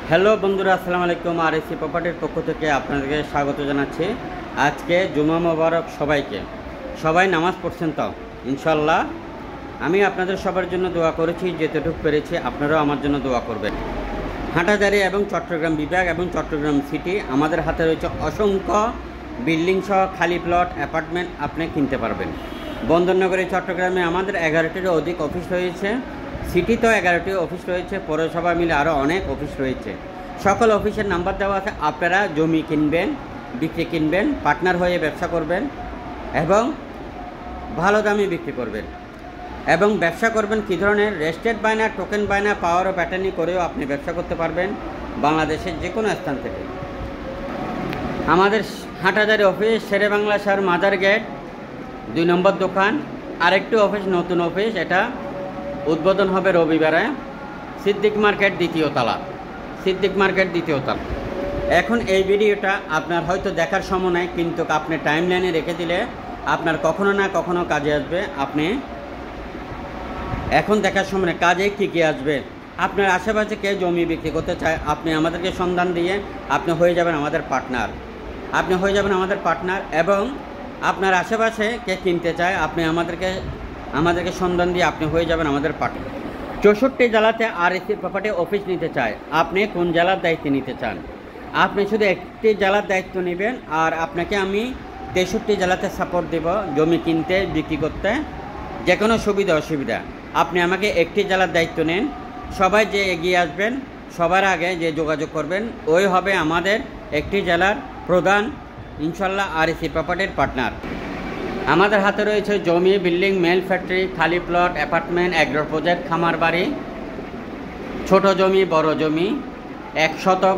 Hello বন্ধুরা, আসসালামু আলাইকুম। আরএসি প্রপার্টির পক্ষ থেকে আপনাদেরকে স্বাগত জানাচ্ছি। আজকে জুমা মোবারক সবাইকে। সবাই নামাজ পড়ছেন তো ইনশাল্লাহ। আমি আপনাদের সবার জন্য দোয়া করেছি, যেতটুকু পেরেছি আপনারাও আমার জন্য দোয়া করবেন। হাটাজারি এবং চট্টগ্রাম বিভাগ এবং চট্টগ্রাম সিটি আমাদের হাতে রয়েছে অসংখ্য বিল্ডিং সহ খালি প্লট অ্যাপার্টমেন্ট আপনি কিনতে পারবেন। বন্দরনগরী চট্টগ্রামে আমাদের 11টিরও অধিক অফিস রয়েছে। সিটিতেও 11টি অফিস রয়েছে, পৌরসভা মিলে আরও অনেক অফিস রয়েছে। সকল অফিসের নাম্বার দেওয়া আছে। আপনারা জমি কিনবেন, বিক্রি কিনবেন, পার্টনার হয়ে ব্যবসা করবেন এবং ভালো দামে বিক্রি করবেন। এবং ব্যবসা করবেন কী ধরনের? রেজিস্টার্ড বায়না, টোকেন বায়না, পাওয়ার ও প্যাটার্নি করেও আপনি ব্যবসা করতে পারবেন বাংলাদেশের যে কোনো স্থান থেকে। আমাদের হাটাজারি অফিস শেরে বাংলা শাহর মাজার গেট 2 নম্বর দোকান। আরেকটি অফিস, নতুন অফিস, এটা উদ্বোধন হবে রবিবারে, সিদ্দিক মার্কেট 2য় তলা। সিদ্দিক মার্কেট 2য় তলা। এখন এই ভিডিওটা আপনার হয়তো দেখার সময় নাই, কিন্তু আপনি টাইম লাইনে রেখে দিলে আপনার কখনো না কখনো কাজে আসবে। আপনি এখন দেখার সময় কাজে কী আসবে। আপনার আশেপাশে কে জমি বিক্রি করতে চায়, আপনি আমাদেরকে সন্ধান দিয়ে আপনি হয়ে যাবেন আমাদের পার্টনার। আপনি হয়ে যাবেন আমাদের পার্টনার। এবং আপনার আশেপাশে কে কিনতে চায়, আপনি আমাদেরকে সন্ধান দিয়ে আপনি হয়ে যাবেন আমাদের পার্টনার। 64 জেলাতে আরএসি প্রপার্টি অফিস নিতে চায়। আপনি কোন জেলার দায়িত্ব নিতে চান? আপনি শুধু একটি জেলার দায়িত্ব নেবেন, আর আপনাকে আমি 63 জেলাতে সাপোর্ট দেব জমি কিনতে, বিক্রি করতে, যে কোনো সুবিধা অসুবিধা। আপনি আমাকে একটি জেলার দায়িত্ব নেন। সবাই যে এগিয়ে আসবেন, সবার আগে যে যোগাযোগ করবেন, ওই হবে আমাদের একটি জেলার প্রধান ইনশাল্লাহ আরএসি প্রপার্টির পার্টনার। আমাদের হাতে রয়েছে জমি, বিল্ডিং, মেল ফ্যাক্টরি, খালি প্লট, অ্যাপার্টমেন্ট, এগ্রো প্রজেক্ট, খামার বাড়ি, ছোট জমি, বড় জমি, 1 শতক,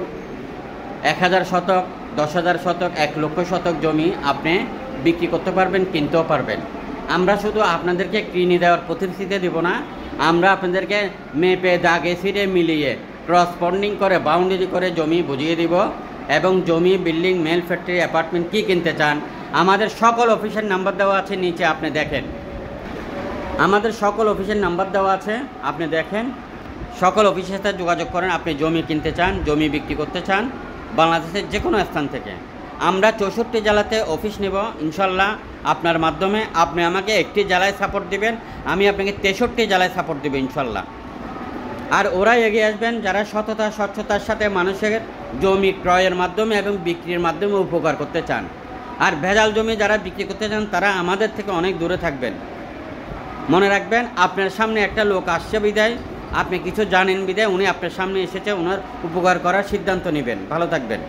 1000 শতক, 10,000 শতক, 1 লক্ষ শতক জমি আপনি বিক্রি করতে পারবেন, কিনতেও পারবেন। আমরা শুধু আপনাদেরকে কিনে দেওয়ার প্রতিশ্রুতি দেব না, আমরা আপনাদেরকে মেপে, দাগে, সিটে মিলিয়ে ক্রসপন্ডিং করে, বাউন্ডারি করে জমি বুঝিয়ে দিব। এবং জমি, বিল্ডিং, মেল ফ্যাক্টরি, অ্যাপার্টমেন্ট কী কিনতে চান, আমাদের সকল অফিসের নাম্বার দেওয়া আছে নিচে, আপনি দেখেন। আমাদের সকল অফিসের নাম্বার দেওয়া আছে, আপনি দেখেন। সকল অফিসের সাথে যোগাযোগ করেন। আপনি জমি কিনতে চান, জমি বিক্রি করতে চান, বাংলাদেশের যে কোনো স্থান থেকে। আমরা 64 জেলাতে অফিস নেব ইনশাল্লাহ। আপনার মাধ্যমে আপনি আমাকে একটি জেলায় সাপোর্ট দিবেন, আমি আপনাকে 63 জেলায় সাপোর্ট দেবো ইনশাল্লাহ। আর ওরাই এগিয়ে আসবেন যারা সততা, স্বচ্ছতার সাথে মানুষের জমি ক্রয়ের মাধ্যমে এবং বিক্রির মাধ্যমে উপকার করতে চান। আর ভেজাল জমি যারা বিক্রি করতে চান, তারা আমাদের থেকে অনেক দূরে থাকবেন। মনে রাখবেন, আপনার সামনে একটা লোক আসছে বিদায়, আপনি কিছু জানেন বিদায় উনি আপনার সামনে এসেছে, ওনার উপকার করার সিদ্ধান্ত নেবেন। ভালো থাকবেন।